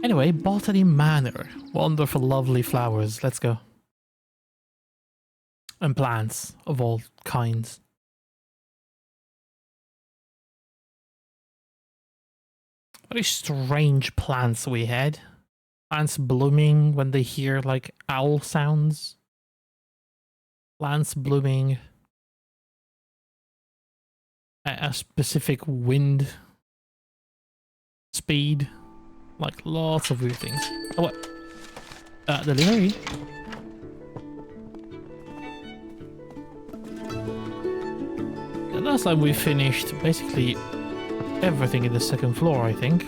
Anyway, Botany Manor. Wonderful, lovely flowers. Let's go. And plants of all kinds. Very strange plants we had. Plants blooming when they hear like owl sounds. Plants blooming at a specific wind speed. Like lots of weird things. Oh, what? Delivery? The last time we finished basically everything in the second floor, I think.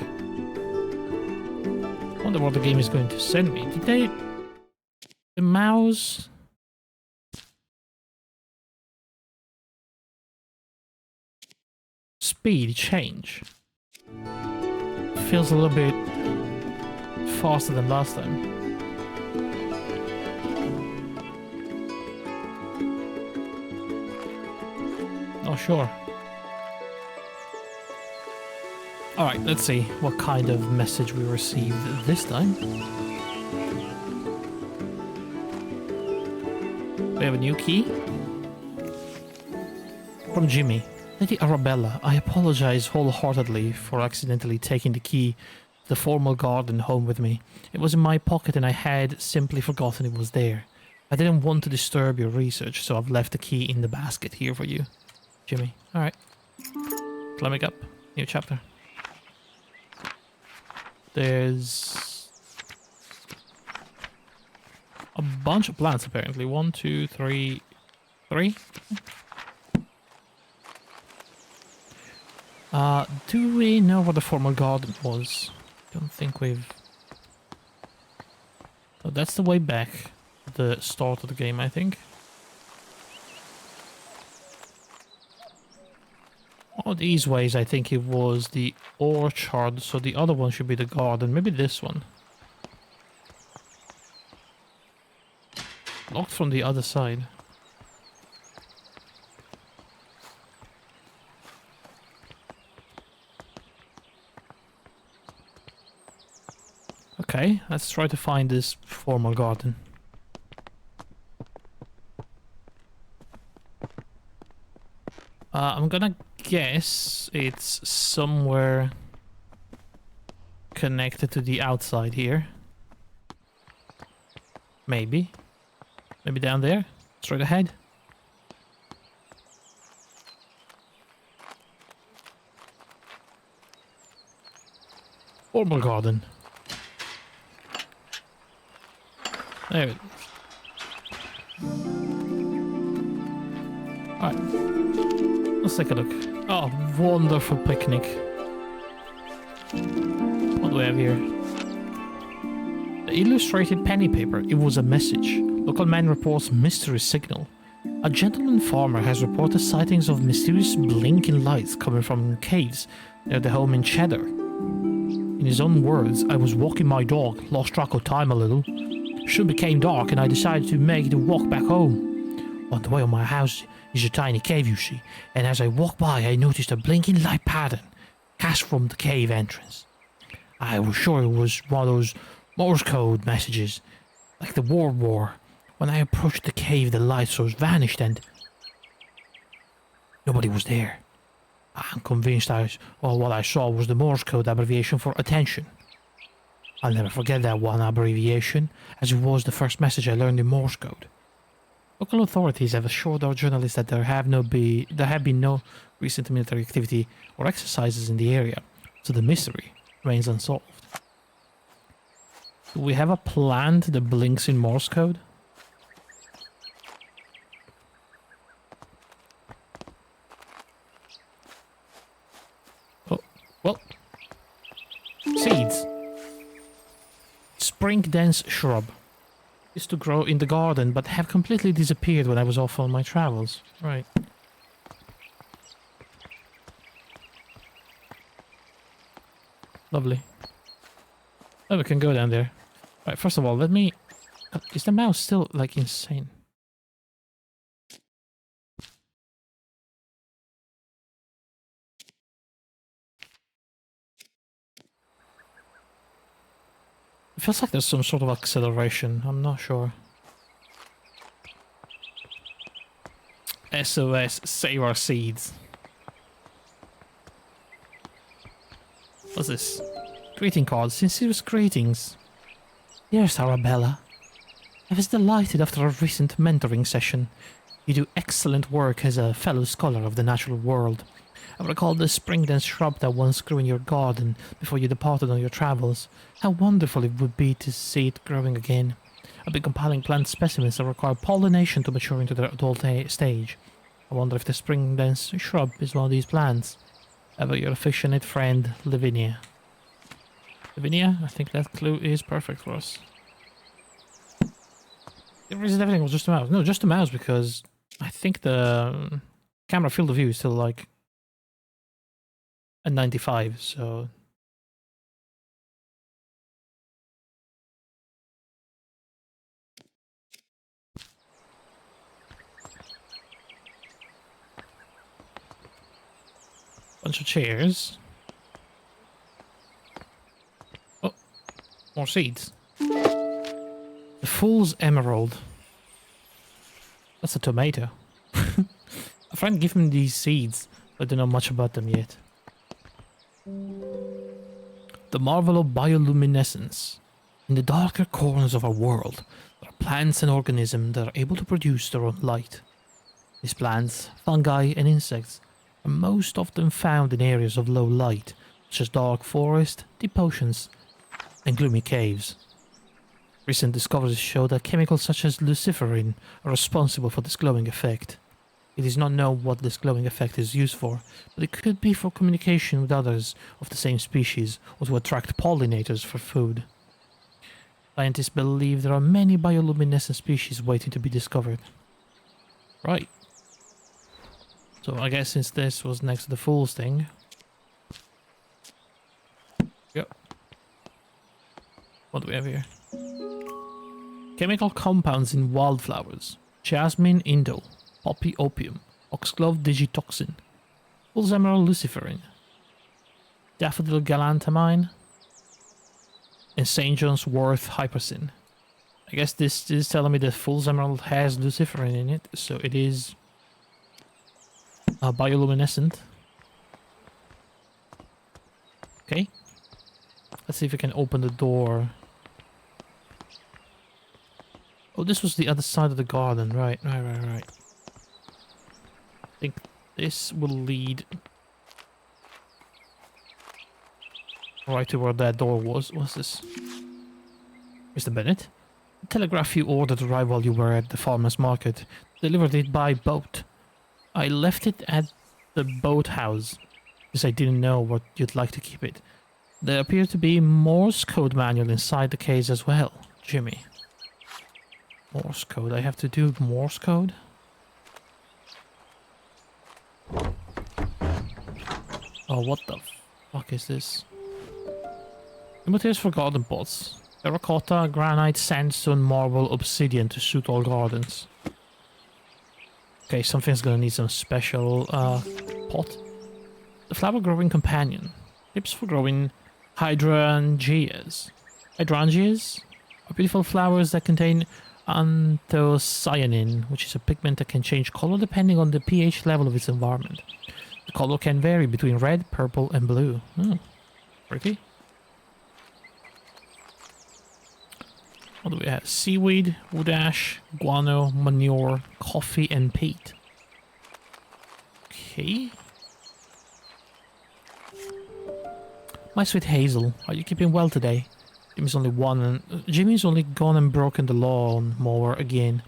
Wonder what the game is going to send me. Did they... The mouse... Speed change. Feels a little bit faster than last time. Not sure. Alright, let's see what kind of message we received this time. We have a new key. From Jimmy. Lady Arabella, I apologize wholeheartedly for accidentally taking the key to the formal garden home with me. It was in my pocket and I had simply forgotten it was there. I didn't want to disturb your research, so I've left the key in the basket here for you. Jimmy. Alright. Climbing up. New chapter. There's a bunch of plants apparently. 1, 2, 3, 3. Do we know what the formal garden was? Don't think we've... Oh, that's the way back. The start of the game, I think. Oh, these ways, I think it was the orchard, so the other one should be the garden. Maybe this one. Locked from the other side. Okay, let's try to find this formal garden. I'm gonna guess it's somewhere connected to the outside here. Maybe. Maybe down there? Straight ahead? Formal garden. There it is. Alright. Let's take a look. Oh, wonderful picnic. What do we have here? The illustrated penny paper. It was a message. Local man reports mystery signal. A gentleman farmer has reported sightings of mysterious blinking lights coming from caves near the home in Cheddar. In his own words, I was walking my dog, lost track of time a little. Soon became dark and I decided to make the walk back home. On the way of my house is a tiny cave, you see, and as I walked by I noticed a blinking light pattern cast from the cave entrance. I was sure it was one of those Morse code messages, like the World War. When I approached the cave the light source vanished and nobody was there. I'm convinced what I saw was the Morse code abbreviation for attention. I'll never forget that one abbreviation, as it was the first message I learned in Morse code. Local authorities have assured our journalists that there have been no recent military activity or exercises in the area, so the mystery remains unsolved. Do we have a plant that blinks in Morse code? Oh, well. Seeds. Spring dense shrub. Used to grow in the garden, but have completely disappeared when I was off on my travels. Right. Lovely. Oh, we can go down there. Right, first of all, let me... is the mouse still, like, insane? It feels like there's some sort of acceleration. I'm not sure. SOS, save our seeds. What's this? Greeting card. Sincerest greetings. Dear Arabella, I was delighted after a recent mentoring session. You do excellent work as a fellow scholar of the natural world. I recall the spring dance shrub that once grew in your garden before you departed on your travels. How wonderful it would be to see it growing again. I've been compiling plant specimens that require pollination to mature into their adult stage. I wonder if the spring dance shrub is one of these plants. Ever your affectionate friend, Lavinia. Lavinia, I think that clue is perfect for us. The reason everything was just a mouse. No, just a mouse because I think the camera field of view is still like a 95, so... Bunch of chairs. Oh, more seeds. The Fool's Emerald. That's a tomato. A friend gave me these seeds. I don't know much about them yet. The marvel of bioluminescence. In the darker corners of our world, there are plants and organisms that are able to produce their own light. These plants, fungi, and insects are most often found in areas of low light, such as dark forest, deep oceans, and gloomy caves. Recent discoveries show that chemicals such as luciferin are responsible for this glowing effect. It is not known what this glowing effect is used for, but it could be for communication with others of the same species or to attract pollinators for food. Scientists believe there are many bioluminescent species waiting to be discovered. Right. So I guess since this was next to the Fool's thing... Yep. What do we have here? Chemical compounds in wildflowers. Jasmine indole, poppy opium, oxglove digitoxin, fool's emerald luciferin, daffodil galantamine, and St. John's wort hypersin. I guess this is telling me that fool's emerald has luciferin in it, so it is bioluminescent. Okay. Let's see if we can open the door. Oh, this was the other side of the garden. Right. I think this will lead right to where that door was. What's this? Mr. Bennett? The telegraph you ordered arrived while you were at the farmer's market. Delivered it by boat. I left it at the boathouse because I didn't know what you'd like to keep it. There appears to be Morse code manual inside the case as well, Jimmy. Morse code. I have to do Morse code? Oh, what the fuck is this? Materials for garden pots. Terracotta, granite, sandstone, marble, obsidian to suit all gardens. Okay, something's gonna need some special pot. The flower growing companion. Tips for growing hydrangeas. Hydrangeas are beautiful flowers that contain anthocyanin, which is a pigment that can change color depending on the pH level of its environment. The color can vary between red, purple, and blue. Oh, pretty. What do we have? Seaweed, wood ash, guano, manure, coffee, and peat. Okay. My sweet Hazel, are you keeping well today? Jimmy's only gone and broken the lawn mower again.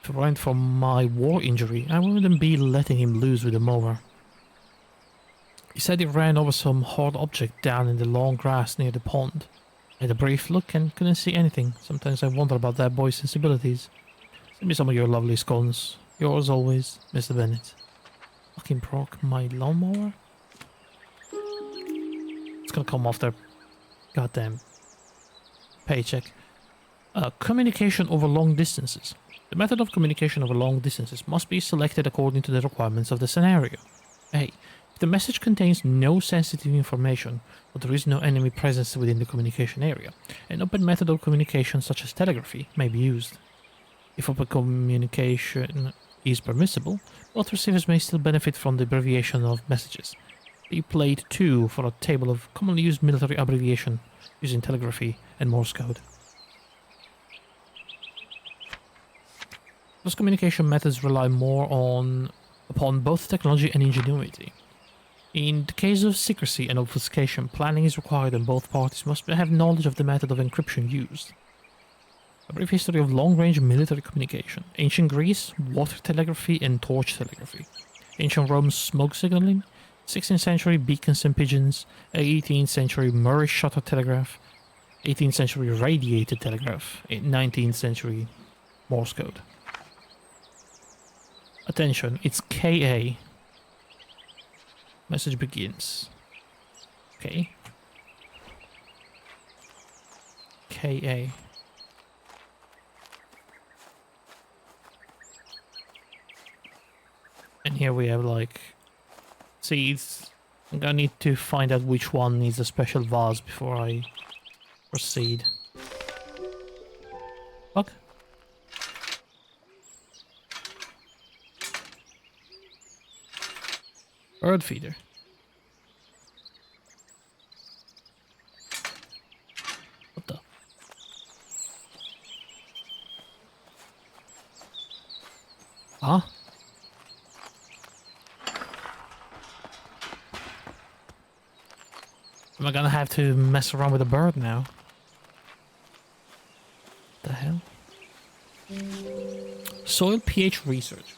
If it weren't for my war injury, I wouldn't be letting him loose with the mower. He said he ran over some hard object down in the long grass near the pond. I had a brief look and couldn't see anything. Sometimes I wonder about that boy's sensibilities. Send me some of your lovely scones. Yours always, Mr. Bennett. Fucking broke my lawnmower? It's gonna come off their goddamn paycheck. Communication over long distances. The method of communication over long distances must be selected according to the requirements of the scenario. A. If the message contains no sensitive information, or there is no enemy presence within the communication area, an open method of communication such as telegraphy may be used. If open communication is permissible, both receivers may still benefit from the abbreviation of messages. See Plate 2 for a table of commonly used military abbreviation using telegraphy and Morse code. Those communication methods rely more upon both technology and ingenuity. In the case of secrecy and obfuscation, planning is required and both parties must have knowledge of the method of encryption used. A brief history of long-range military communication. Ancient Greece, water telegraphy and torch telegraphy. Ancient Rome, smoke signaling. 16th century, beacons and pigeons. 18th century, Murray shutter telegraph. 18th century, radiated telegraph. 19th century, Morse code. Attention, it's KA. Message begins. Okay. KA. And here we have like seeds. I'm gonna need to find out which one needs a special vase before I proceed. Fuck. Bird feeder. What the? Huh? Am I gonna have to mess around with a bird now? What the hell? Soil pH research.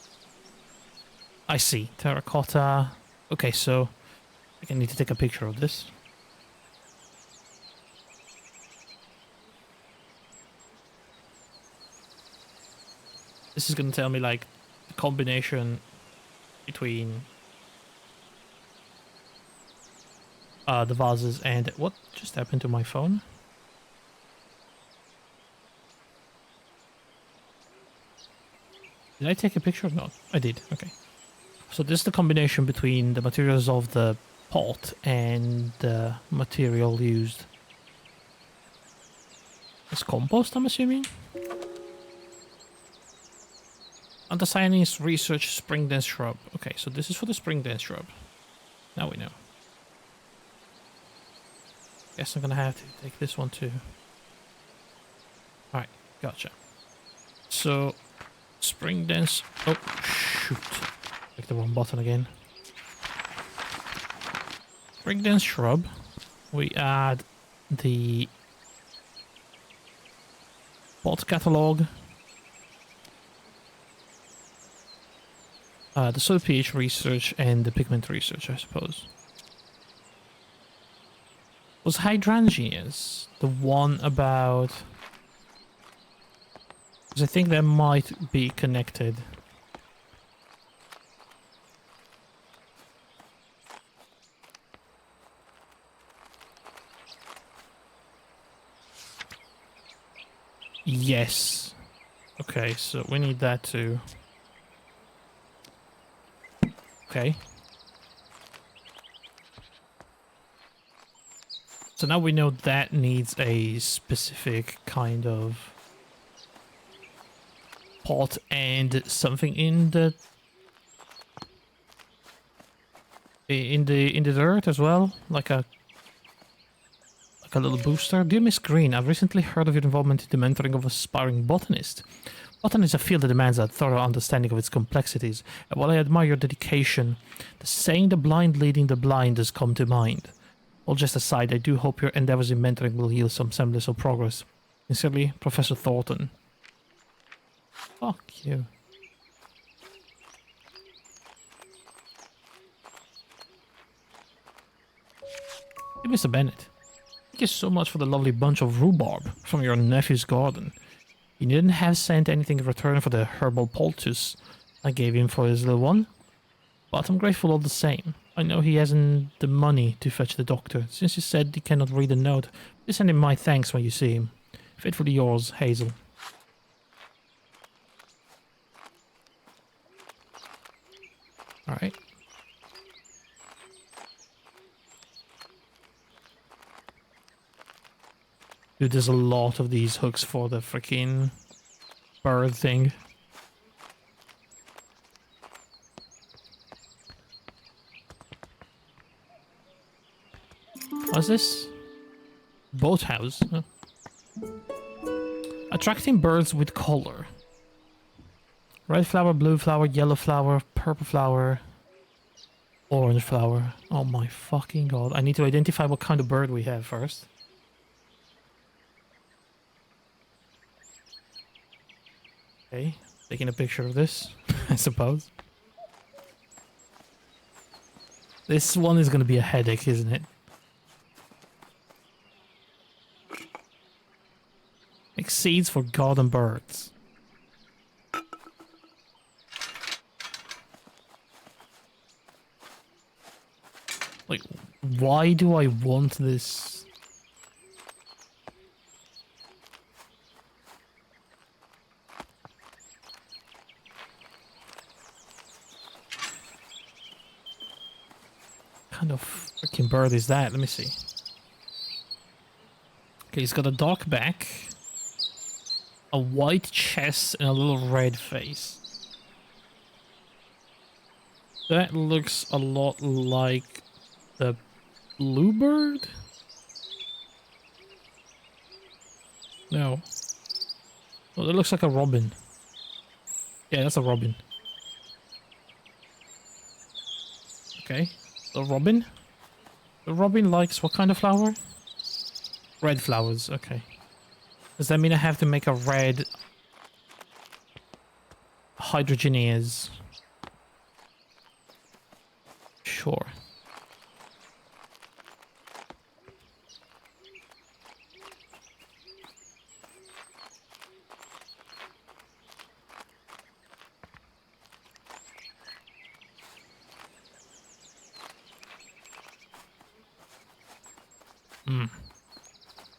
I see. Terracotta. Okay, so I need to take a picture of this. This is gonna tell me like the combination between the vases and what just happened to my phone? Did I take a picture or not? I did, okay. So this is the combination between the materials of the pot and the material used. It's compost, I'm assuming? Anthocyanins research spring dance shrub. Okay, so this is for the spring dance shrub. Now we know. Guess I'm gonna have to take this one too. Alright, gotcha. So, spring dance... Oh, shoot. Click the wrong button again. Spring dance shrub. We add the pot catalog. The soil pH research and the pigment research, I suppose. Was hydrangeas the one about... Because I think that might be connected. Yes. Okay, so we need that too. Okay. So now we know that needs a specific kind of pot and something in the dirt as well, like a little booster. Dear Miss Green, I've recently heard of your involvement in the mentoring of aspiring botanist. Botany is a field that demands a thorough understanding of its complexities, and while I admire your dedication, the saying "the blind leading the blind" has come to mind. All just aside, I do hope your endeavors in mentoring will yield some semblance of progress. Sincerely, Professor Thornton. Fuck you. Hey, Mr. Bennett. Thank you so much for the lovely bunch of rhubarb from your nephew's garden. You didn't have sent anything in return for the herbal poultice I gave him for his little one, but I'm grateful all the same. I know he hasn't the money to fetch the doctor. Since you said he cannot read a note, please send him my thanks when you see him. Faithfully yours, Hazel. Alright. Dude, there's a lot of these hooks for the freaking bird thing. What's this? Boathouse. Huh? Attracting birds with color. Red flower, blue flower, yellow flower, purple flower, orange flower. Oh my fucking god. I need to identify what kind of bird we have first. Okay, taking a picture of this, I suppose. This one is gonna be a headache, isn't it? Like seeds for garden birds. Like, why do I want this? What kind of freaking bird is that? Let me see. Okay, he's got a dark back, a white chest, and a little red face. That looks a lot like the bluebird? No. Oh, that looks like a robin. Yeah, that's a robin. Okay. The robin? The robin likes what kind of flower? Red flowers, okay. Does that mean I have to make a red hydrogeneas? Sure.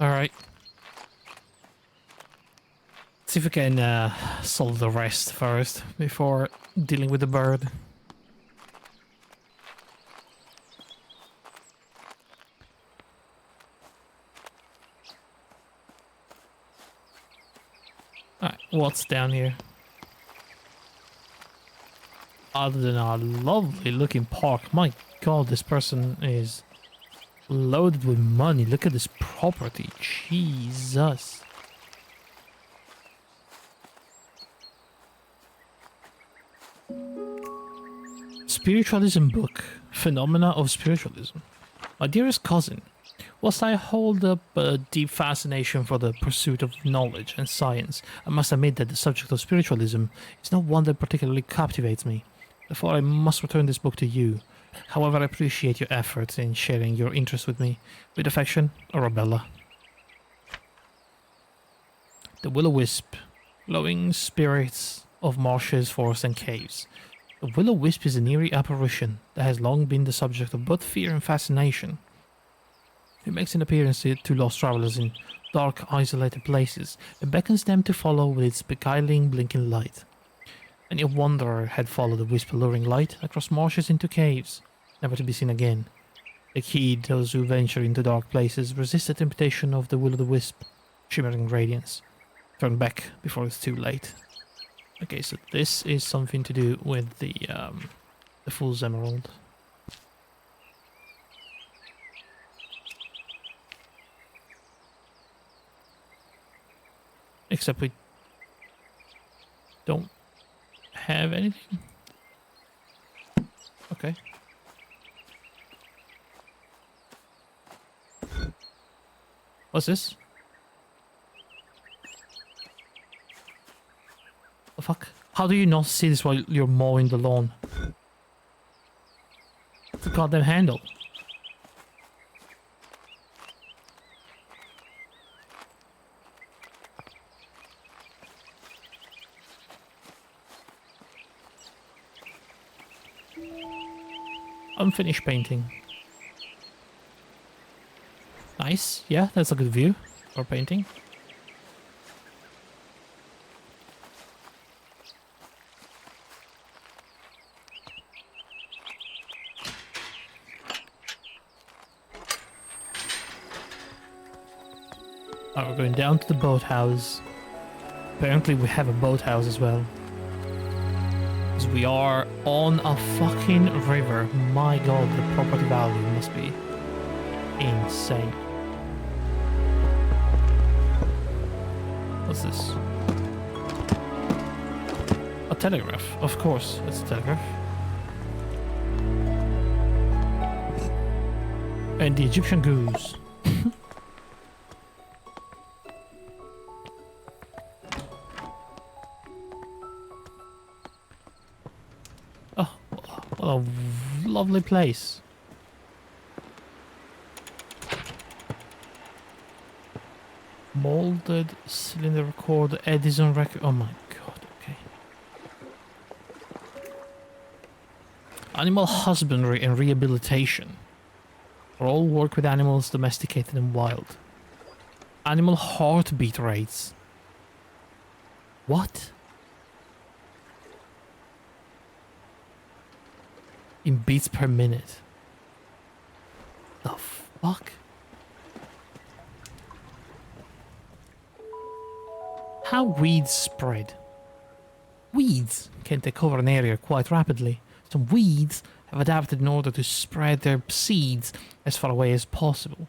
Alright. See if we can solve the rest first before dealing with the bird. Alright, what's down here? Other than a lovely looking park. My god, this person is loaded with money. Look at this property. Jesus. Spiritualism book. Phenomena of spiritualism. My dearest cousin, whilst I hold up a deep fascination for the pursuit of knowledge and science, I must admit that the subject of spiritualism is not one that particularly captivates me. Therefore, I must return this book to you. However, I appreciate your efforts in sharing your interest with me. With affection, Arabella. The Will-O-Wisp. Glowing spirits of marshes, forests and caves. The Will-O-Wisp is an eerie apparition that has long been the subject of both fear and fascination. It makes an appearance to lost travelers in dark, isolated places and beckons them to follow with its beguiling, blinking light. Many a wanderer had followed the wisp alluring light across marshes into caves, never to be seen again. Take heed, those who venture into dark places, resist the temptation of the will-o'-the-wisp, shimmering radiance. Turn back before it's too late. Okay, so this is something to do with the Fool's Emerald. Except we don't have anything. Okay. What's this? The fuck? How do you not see this while you're mowing the lawn? It's a goddamn handle. Unfinished painting. Nice. Yeah, that's a good view for painting. We're going down to the boathouse. Apparently we have a boathouse as well. Because we are on a fucking river. My god, the property value must be insane. What's this? A telegraph. Of course, it's a telegraph. And the Egyptian goose. Oh, what a lovely place. Molded cylinder recorder, Edison record. Oh my god, okay. Animal husbandry and rehabilitation. For all work with animals domesticated and wild. Animal heartbeat rates. What? In beats per minute. The fuck? How weeds spread. Weeds can take over an area quite rapidly. Some weeds have adapted in order to spread their seeds as far away as possible.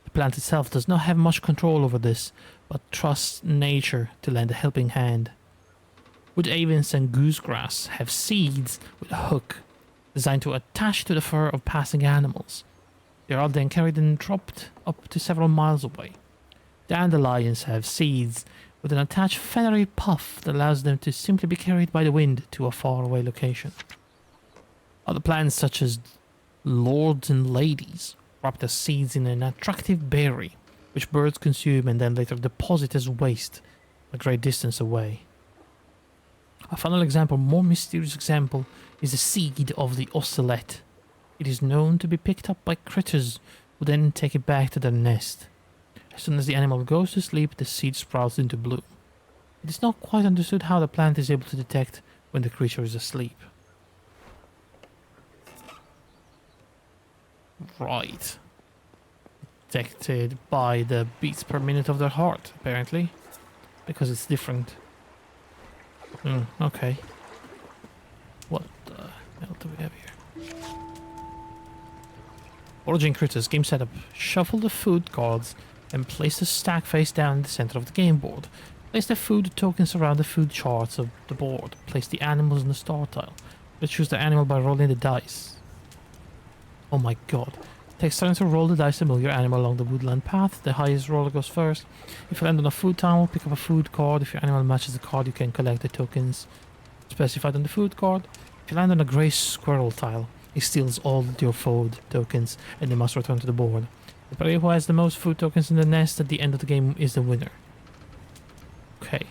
The plant itself does not have much control over this, but trusts nature to lend a helping hand. Wood avens and goosegrass have seeds with a hook designed to attach to the fur of passing animals. They are then carried and dropped up to several miles away. Dandelions have seeds with an attached feathery puff that allows them to simply be carried by the wind to a faraway location. Other plants such as lords and ladies wrap their seeds in an attractive berry, which birds consume and then later deposit as waste a great distance away. A final example, more mysterious example, is the seed of the ocelot. It is known to be picked up by critters who then take it back to their nest. As soon as the animal goes to sleep, the seed sprouts into bloom. It is not quite understood how the plant is able to detect when the creature is asleep. Right. Detected by the beats per minute of their heart, apparently. Because it's different. Okay. What the hell do we have here? Foraging critters, game setup. Shuffle the food cards and place the stack face down in the center of the game board. Place the food tokens around the food charts of the board. Place the animals in the start tile. Let's choose the animal by rolling the dice. Oh my god. It takes time to roll the dice to move your animal along the woodland path. The highest roller goes first. If you land on a food tile, pick up a food card. If your animal matches the card, you can collect the tokens specified on the food card. If you land on a grey squirrel tile, it steals all your food tokens and they must return to the board. The player who has the most food tokens in the nest at the end of the game is the winner. Okay.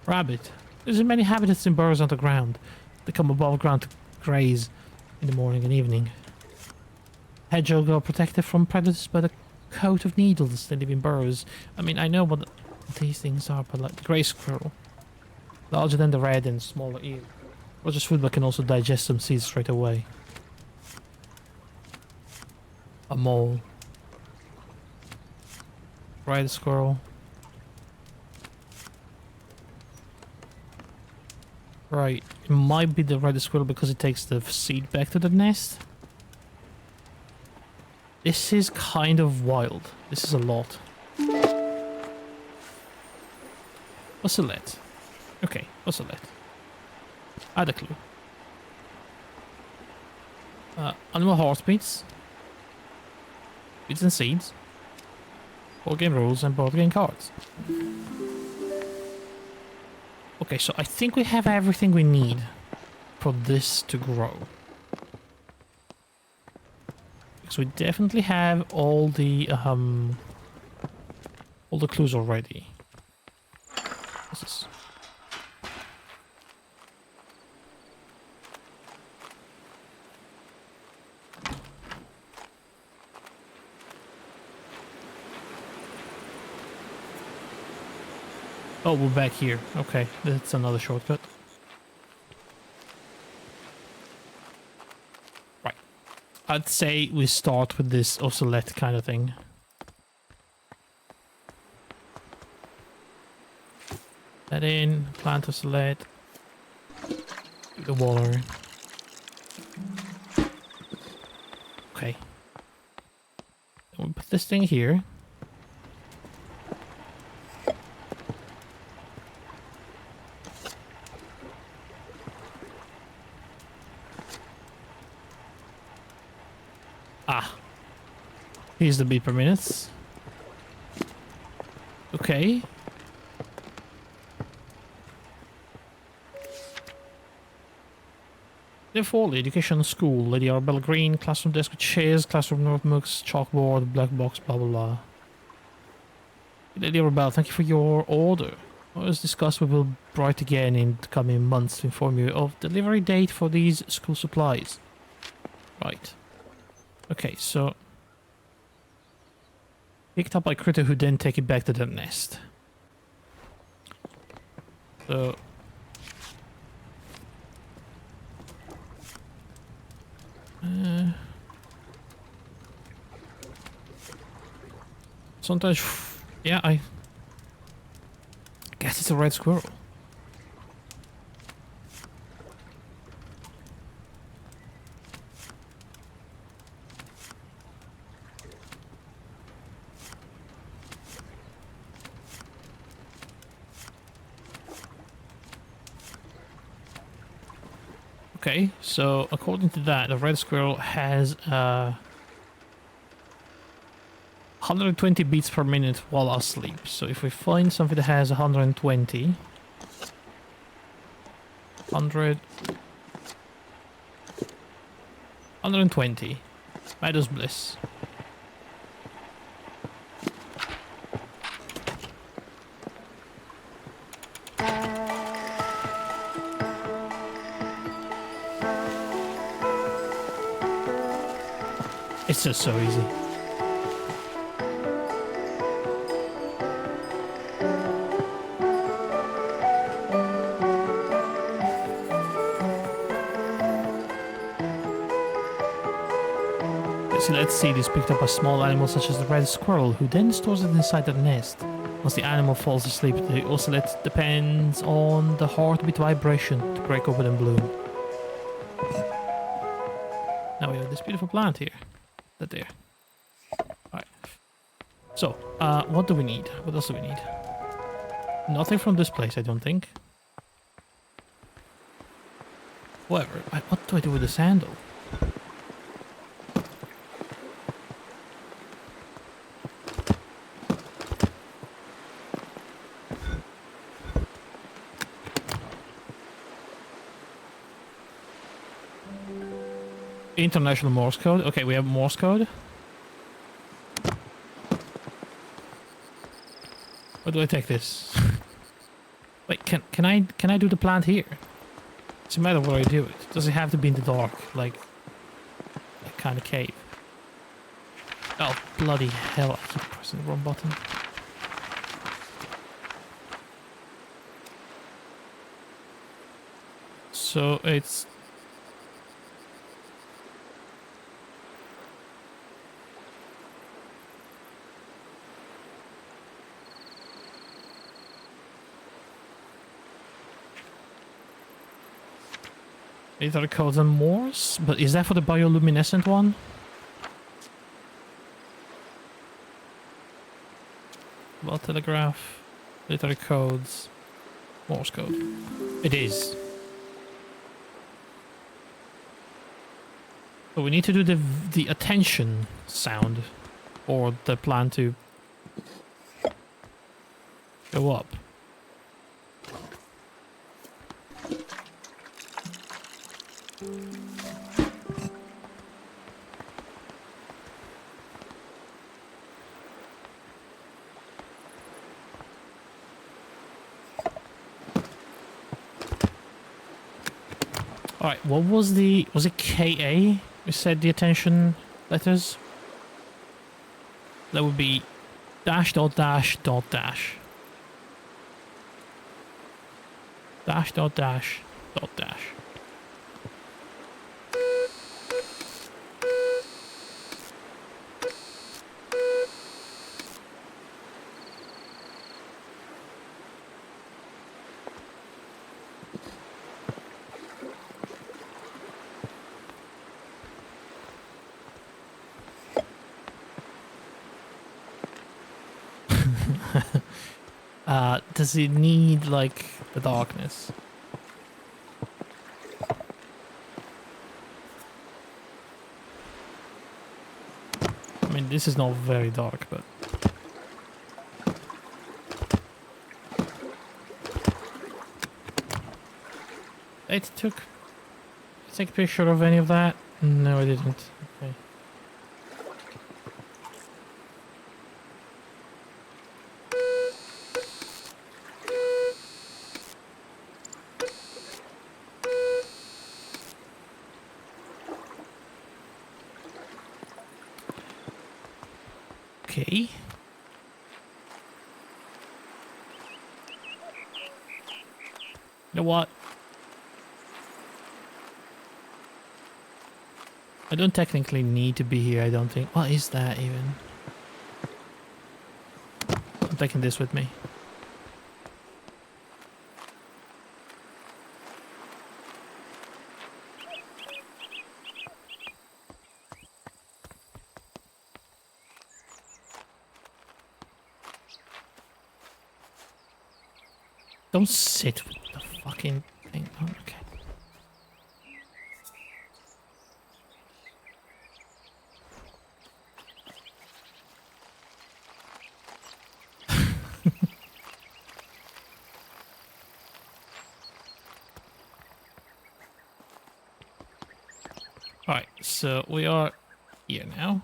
Rabbit. There's many habitats in burrows underground. They come above ground to graze in the morning and evening. Hedgehog are protected from predators by the coat of needles. They live in burrows. I mean, I know what these things are, but like the grey squirrel. Larger than the red and smaller eel. Rogers food but can also digest some seeds straight away. A mole. Red squirrel. Right, it might be the red squirrel because it takes the seed back to the nest. This is kind of wild. This is a lot. What's a let? Okay, what's a let? Add a clue. Animal heartbeats. Beats and seeds. Board game rules and board game cards. Okay, so I think we have everything we need for this to grow. Because we definitely have all the clues already. What's this? Oh, we're back here. Okay, that's another shortcut. Right. I'd say we start with this oscillate kind of thing. That in, plant oscillate. Do the water. Okay. Then we put this thing here. Ah. Here's the beat per minute. Okay. Default education school. Lady Arabella Green. Classroom desk with chairs. Classroom notebooks. Chalkboard. Black box. Blah blah blah. Lady Arabella, thank you for your order. As discussed, we will write again in the coming months to inform you of delivery date for these school supplies. Right. Okay, so... picked up by critter who then take it back to the nest. So... sometimes... yeah, I guess it's a red squirrel. Okay, so according to that, the red squirrel has 120 beats per minute while asleep. So if we find something that has 120, 120, Meadows Bliss. It's just so easy. So let's see, this picked up a small animal such as the red squirrel, who then stores it inside the nest. Once the animal falls asleep, the oscillate depends on the heartbeat vibration to break open and bloom. Now we have this beautiful plant here. That there. Alright. So, what do we need? What else do we need? Nothing from this place, I don't think. However, what do I do with the sandal? International Morse code. Okay, we have Morse code. Where do I take this? Wait, can I do the plant here? It's a matter where I do it. Does it have to be in the dark, like that kind of cave? Oh bloody hell! I keep pressing the wrong button. So it's. These are the codes and Morse, but is that for the bioluminescent one? Well, telegraph, literary codes, Morse code. It is. So we need to do the attention sound, or the plan to go up. Alright, what was it KA? We said the attention letters? That would be dash dot dash dot dash. Dash dot dash dot dash. Does it need, like, the darkness? I mean, this is not very dark, but... It took... Take a picture of any of that? No, I didn't. Okay. Okay. You know what? I don't technically need to be here, I don't think. What is that even? I'm taking this with me. Don't sit with the fucking thing. Oh, okay. Alright, so we are here now.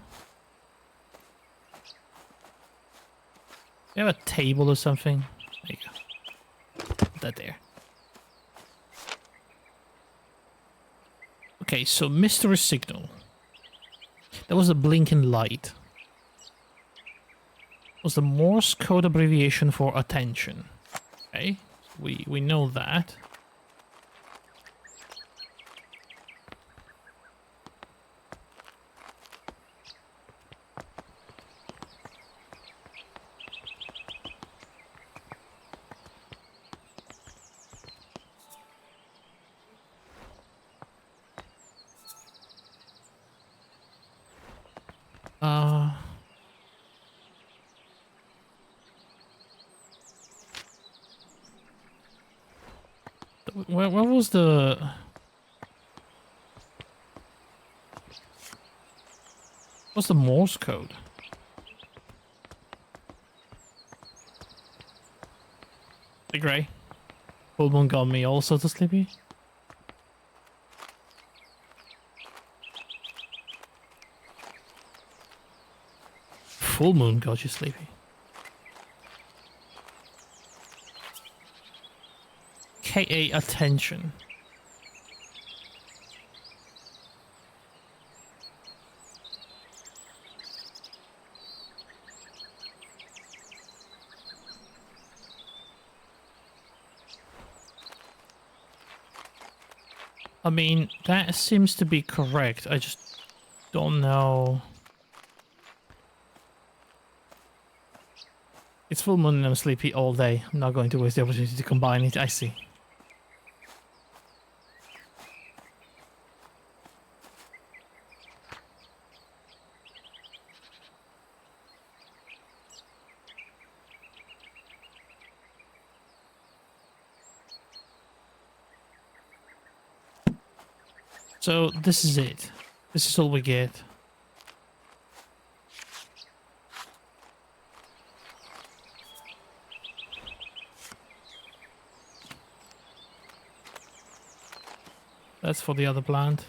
You have a table or something? There you go. Put that there. Okay, so mystery signal. That was a blinking light. Was the Morse code abbreviation for attention. Okay, we know that. Where was the... What's the Morse code? Hey, Gray. Full moon got me all sorts of sleepy. Full moon got you sleepy. KA attention. I mean, that seems to be correct. I just don't know. It's full moon and I'm sleepy all day. I'm not going to waste the opportunity to combine it. I see. So this is it. This is all we get. That's for the other plant.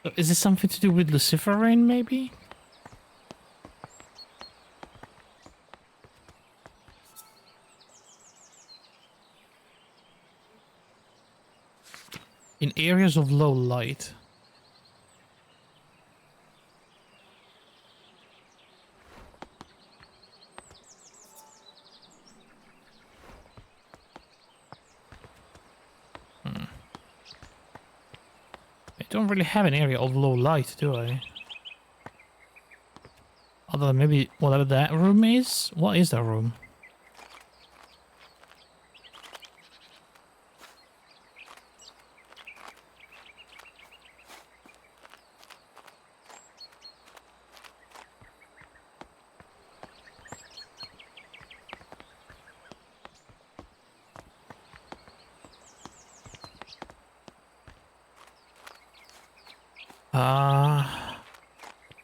So is this something to do with luciferin, maybe? In areas of low light. don't really have an area of low light, do I? Other than maybe whatever that room is? What is that room?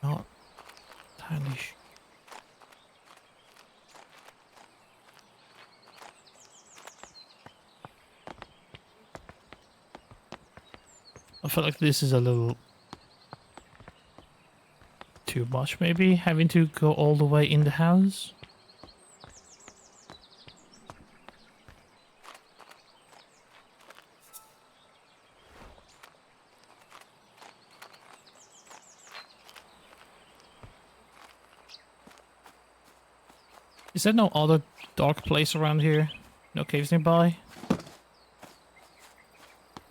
Not entirely sure. I feel like this is a little too much, maybe, having to go all the way in the house. Is there no other dark place around here? No caves nearby?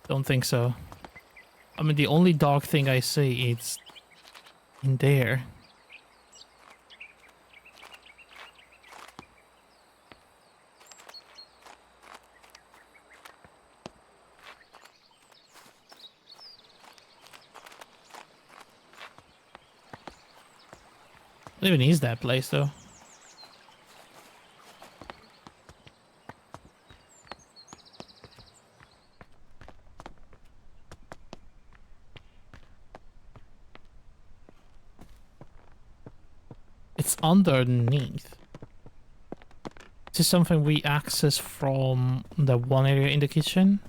Don't think so. I mean, the only dark thing I see is in there. What even is that place, though? It's underneath. Is this something we access from the one area in the kitchen?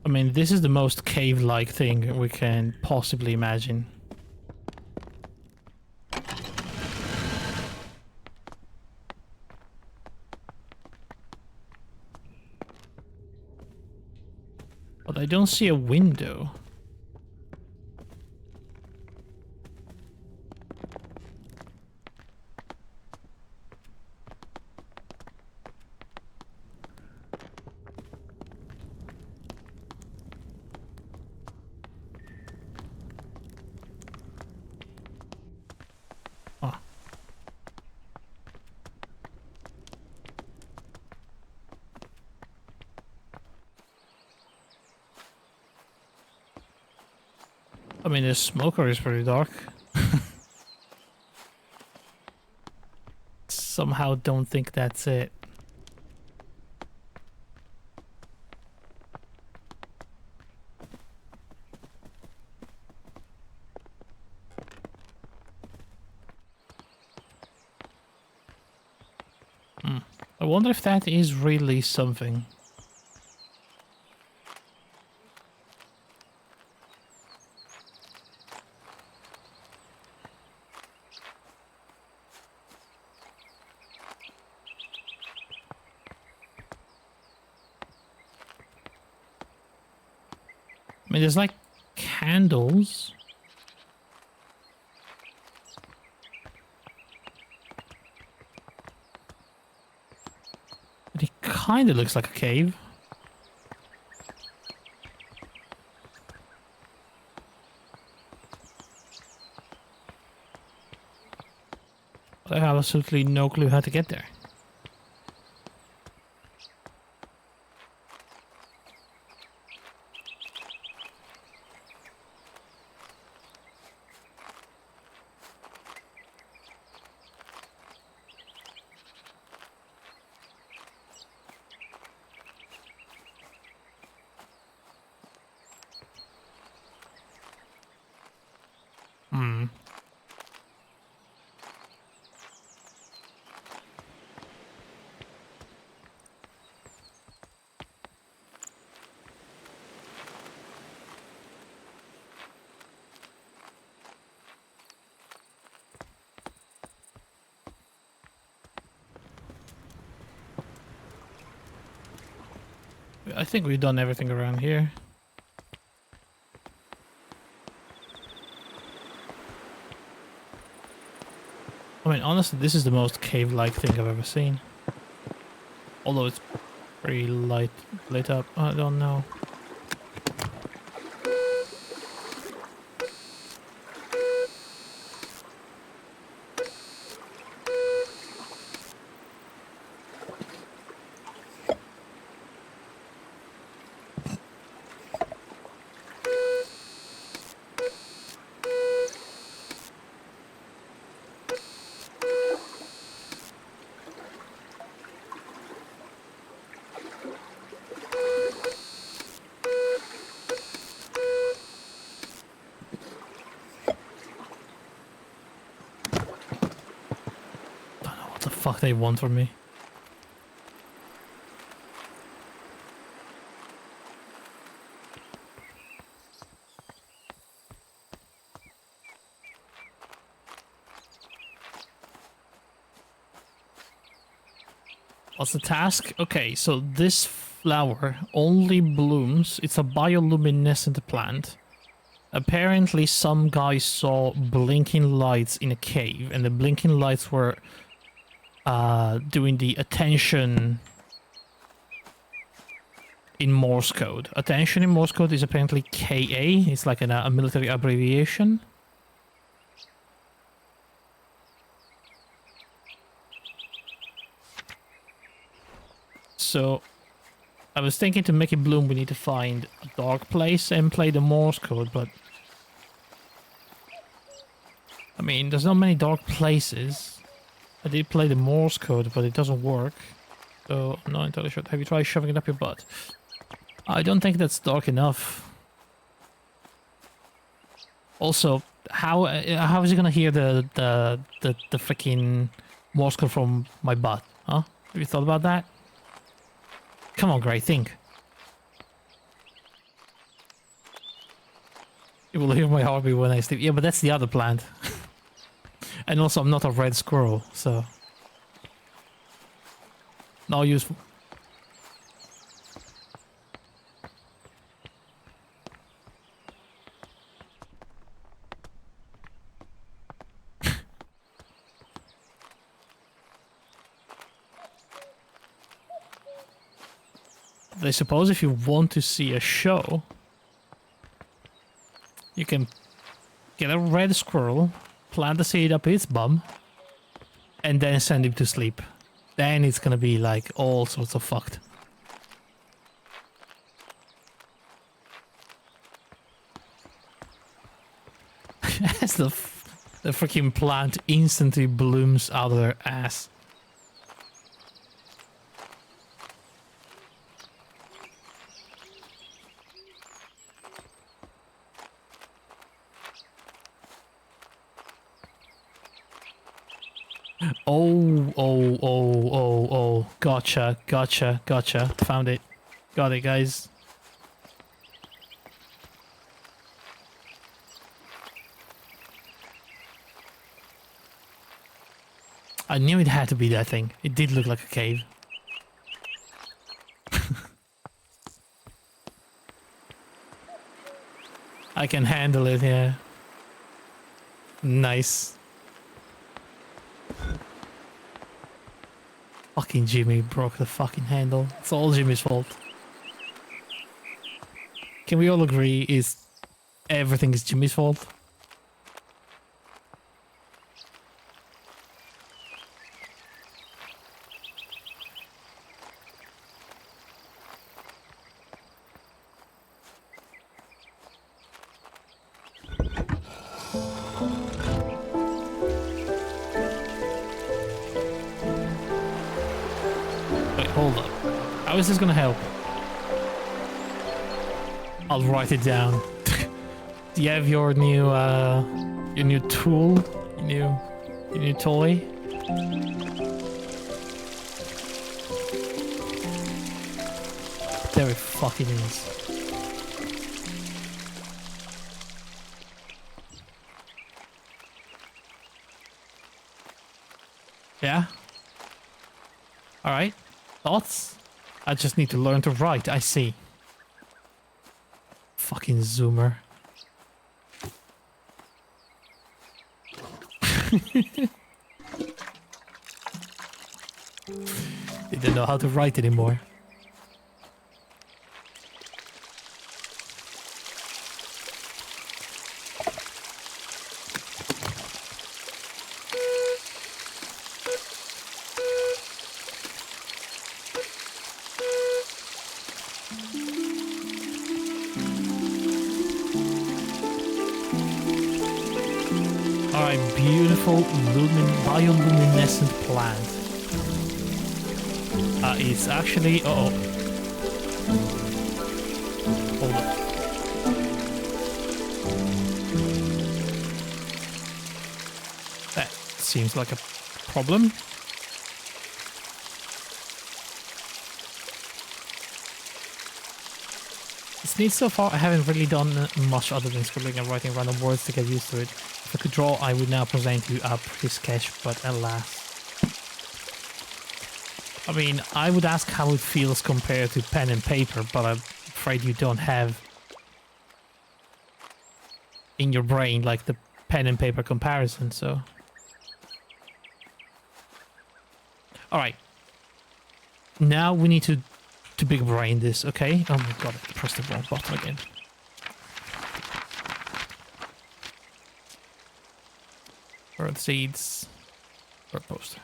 I mean, this is the most cave-like thing we can possibly imagine. But I don't see a window. Ah. I mean, the smoker is pretty dark. Somehow don't think that's it. I wonder if that is really something. I mean, there's like candles. But it kind of looks like a cave. But I have absolutely no clue how to get there. I think we've done everything around here. I mean, honestly, this is the most cave-like thing I've ever seen. Although it's pretty lit up. I don't know. What the fuck they want from me? What's the task? Okay, so this flower only blooms. It's a bioluminescent plant. Apparently some guy saw blinking lights in a cave, and the blinking lights were doing the attention in Morse code. Attention in Morse code is apparently KA. It's like a military abbreviation. So I was thinking to make it bloom, we need to find a dark place and play the Morse code, but I mean, there's not many dark places. I did play the Morse code, but it doesn't work. So I'm not entirely sure. Have you tried shoving it up your butt? I don't think that's dark enough. Also, how is he gonna hear the freaking Morse code from my butt? Huh? Have you thought about that? Come on, Gray, think. It will hear my heartbeat when I sleep. Yeah, but that's the other plant. And also, I'm not a red squirrel, so... No use... I suppose if you want to see a show, you can get a red squirrel, plant the seed up its bum, and then send him to sleep. Then it's gonna be like all sorts of fucked. As the freaking plant instantly blooms out of their ass. Oh. Gotcha. Found it. Got it, guys. I knew it had to be that thing. It did look like a cave. I can handle it, yeah. Nice. Fucking Jimmy broke the fucking handle. It's all Jimmy's fault. Can we all agree everything is Jimmy's fault? Hold up. How is this gonna help? I'll write it down. Do you have your new tool? Your new toy? There it fucking is. Yeah? Alright. Thoughts? I just need to learn to write, I see. Fucking zoomer. They don't know how to write anymore. Alright, beautiful bioluminescent plant. It's actually... Uh-oh. Hold up. That seems like a problem. This needs so far, I haven't really done much other than scribbling and writing random words to get used to it. If I could draw, I would now present you a pretty sketch, but alas. I mean, I would ask how it feels compared to pen and paper, but I'm afraid you don't have in your brain like the pen and paper comparison, so. Alright. Now we need to big brain this, okay? Oh my god, I pressed the wrong button again. Bird seeds. Bird poster.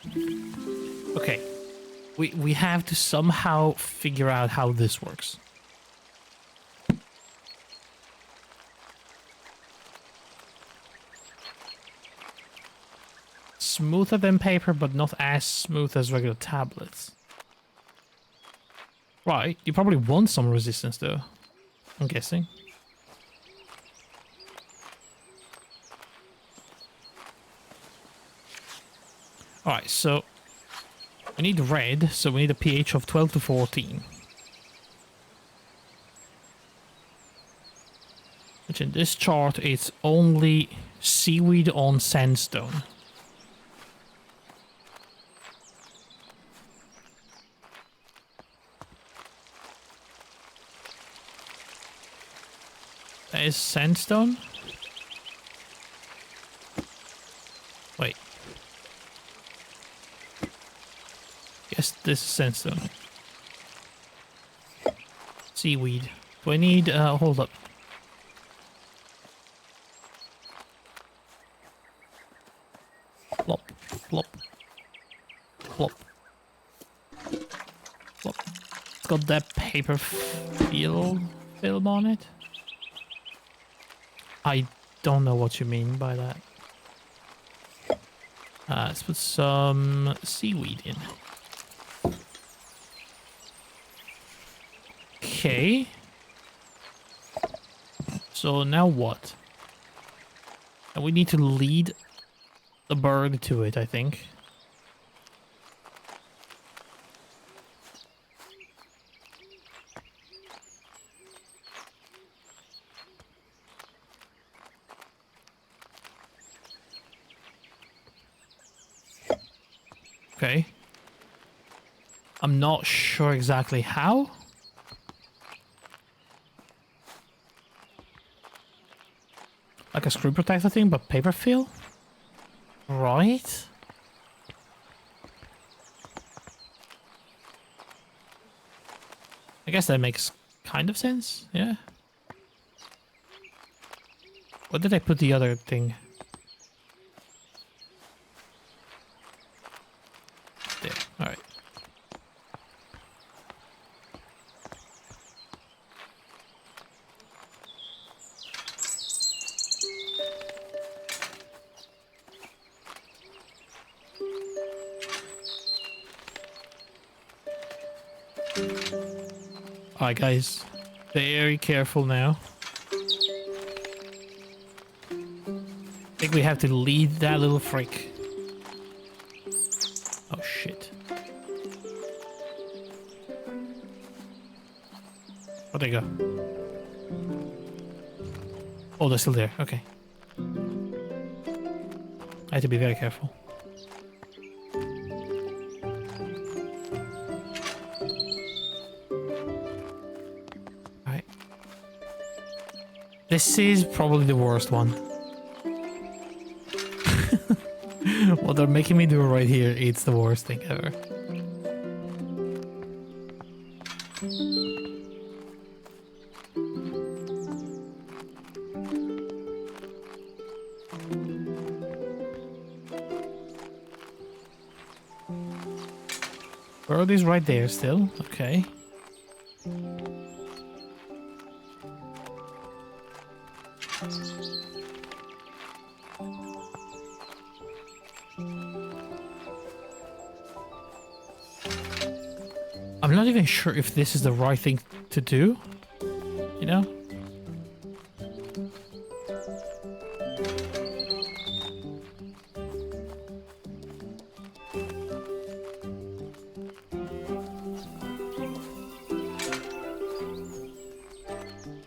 Okay. We have to somehow figure out how this works. Smoother than paper, but not as smooth as regular tablets. Right, you probably want some resistance though, I'm guessing. Alright, so we need red, so we need a pH of 12 to 14. Which in this chart it's only seaweed on sandstone. That is sandstone? Wait. Yes, this is sandstone. Seaweed. Do I need, hold up. Plop, plop, plop, plop. It's got that paper film on it. I don't know what you mean by that. Let's put some seaweed in. Okay. So now what? And we need to lead the bird to it, I think. Okay. I'm not sure exactly how. Like a screw protector thing, but paper fill? Right? I guess that makes kind of sense, yeah. Where did I put the other thing? There, alright. Alright guys, very careful now. I think we have to lead that little freak. Oh shit. Oh, there you go. Oh, they're still there, okay. I have to be very careful. This is probably the worst one. What they're making me do right here, it's the worst thing ever. Bird is right there still. Okay. I'm not even sure if this is the right thing to do, you know?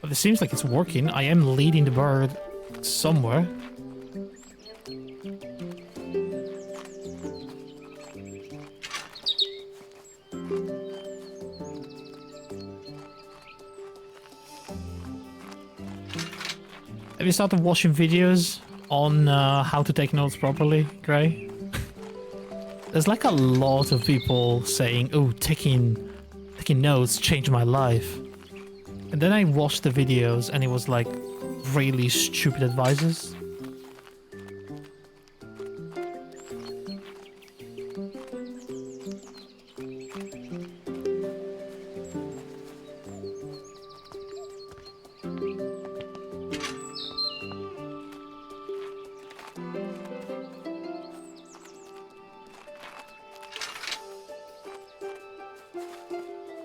But it seems like it's working. I am leading the bird somewhere. Have you started watching videos on how to take notes properly, Gray? There's like a lot of people saying, oh, taking notes changed my life. And then I watched the videos and it was like really stupid advices.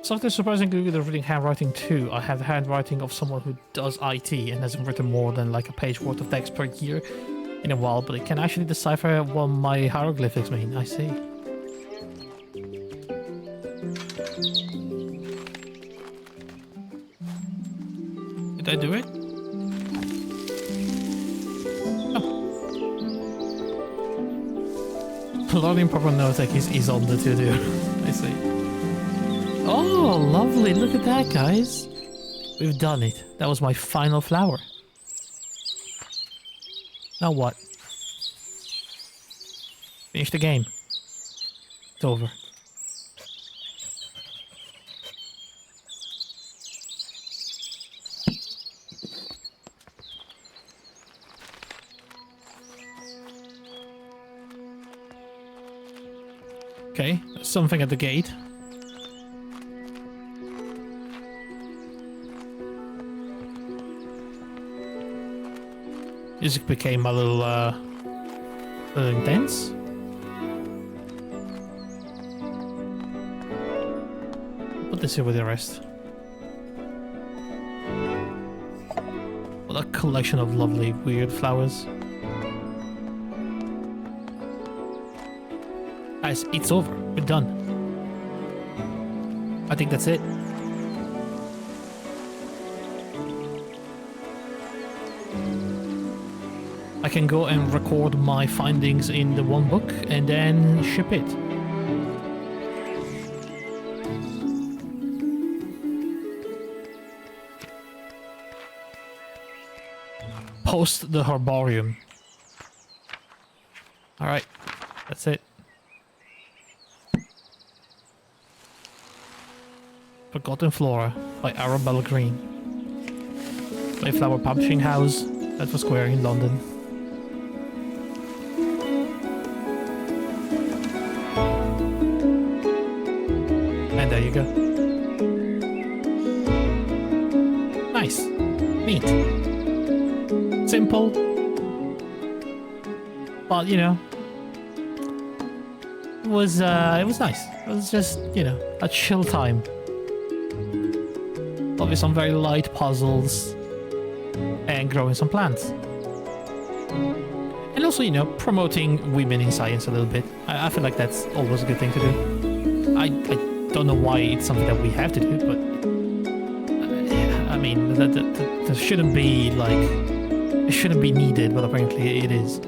Something surprisingly good at reading handwriting too. I have the handwriting of someone who does IT and hasn't written more than like a page worth of text per year in a while, but it can actually decipher what my hieroglyphics mean. I see. Did I do it? Oh. Learning proper note take is on the to-do. I see. Oh, lovely. Look at that, guys. We've done it. That was my final flower. Now what? Finish the game. It's over. Okay, there's something at the gate. Music became a little intense. Put this here with the rest. What a collection of lovely, weird flowers. Guys, it's over. We're done. I think that's it. I can go and record my findings in the one book and then ship it. Post the herbarium. Alright, that's it. Forgotten Flora by Arabella Green. Mayflower Publishing House, Bedford Square in London. And there you go. Nice. Neat. Simple. But, you know, it was nice. It was just, you know, a chill time. Probably some very light puzzles and growing some plants. And also, you know, promoting women in science a little bit. I feel like that's always a good thing to do. I don't know why it's something that we have to do, but I mean, that shouldn't be like, it shouldn't be needed, but apparently it is.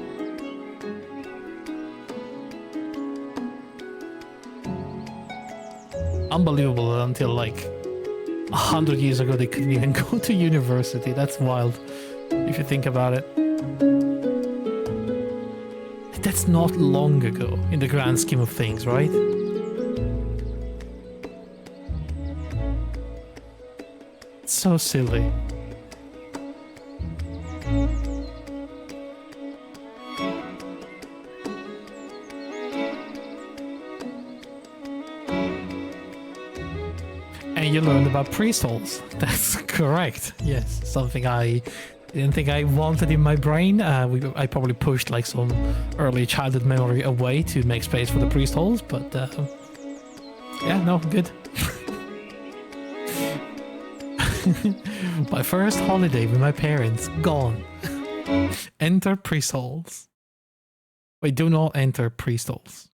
Unbelievable until like 100 years ago they couldn't even go to university. That's wild if you think about it. That's not long ago in the grand scheme of things, right? That's so silly. And you learned about priest holes. That's correct. Yes, something I didn't think I wanted in my brain. I probably pushed like some early childhood memory away to make space for the priest holes, but yeah, no, good. My first holiday with my parents, gone. Enter priest holes. Wait, do not enter priest holes.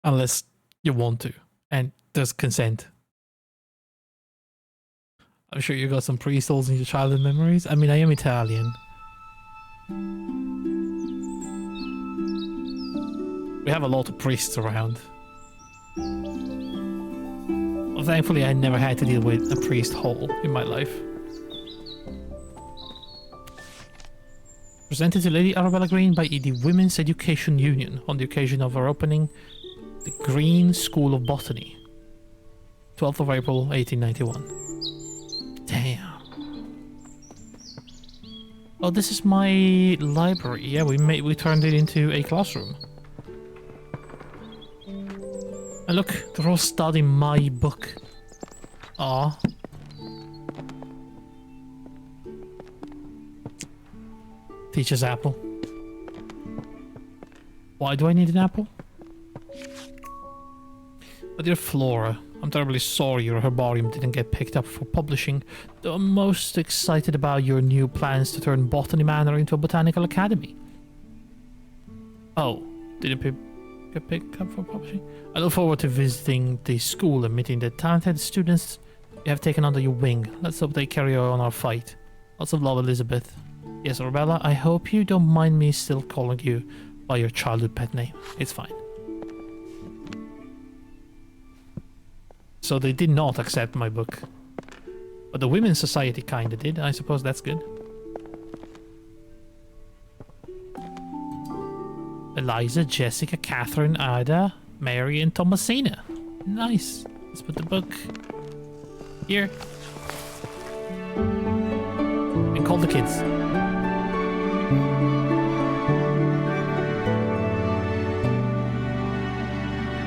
Unless you want to. And there's consent. I'm sure you got some priest holes in your childhood memories. I mean, I am Italian. We have a lot of priests around. Well, thankfully, I never had to deal with a priest hole in my life. Presented to Lady Arabella Green by the Women's Education Union on the occasion of her opening the Green School of Botany. 12th of April, 1891. Damn. Oh, this is my library. Yeah, we turned it into a classroom. And look, they're all studying my book. Aw. Teacher's apple. Why do I need an apple? But dear Flora, I'm terribly sorry your herbarium didn't get picked up for publishing, though I'm most excited about your new plans to turn Botany Manor into a botanical academy. Oh, didn't get picked up for publishing? I look forward to visiting the school and meeting the talented students you have taken under your wing. Let's hope they carry on our fight. Lots of love, Elizabeth. Yes, Arabella, I hope you don't mind me still calling you by your childhood pet name. It's fine. So they did not accept my book. But the Women's Society kinda did. I suppose that's good. Eliza, Jessica, Catherine, Ada, Mary, and Thomasina. Nice. Let's put the book here. And call the kids.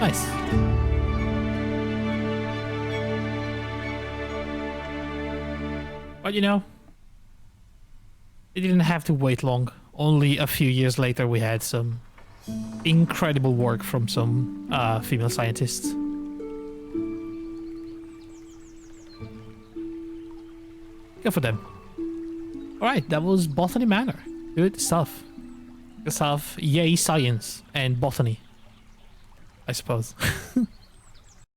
Nice. But you know, they didn't have to wait long. Only a few years later we had some incredible work from some female scientists. Good for them. Alright, that was Botany Manor. Good stuff. Good stuff. Yay, science and botany, I suppose.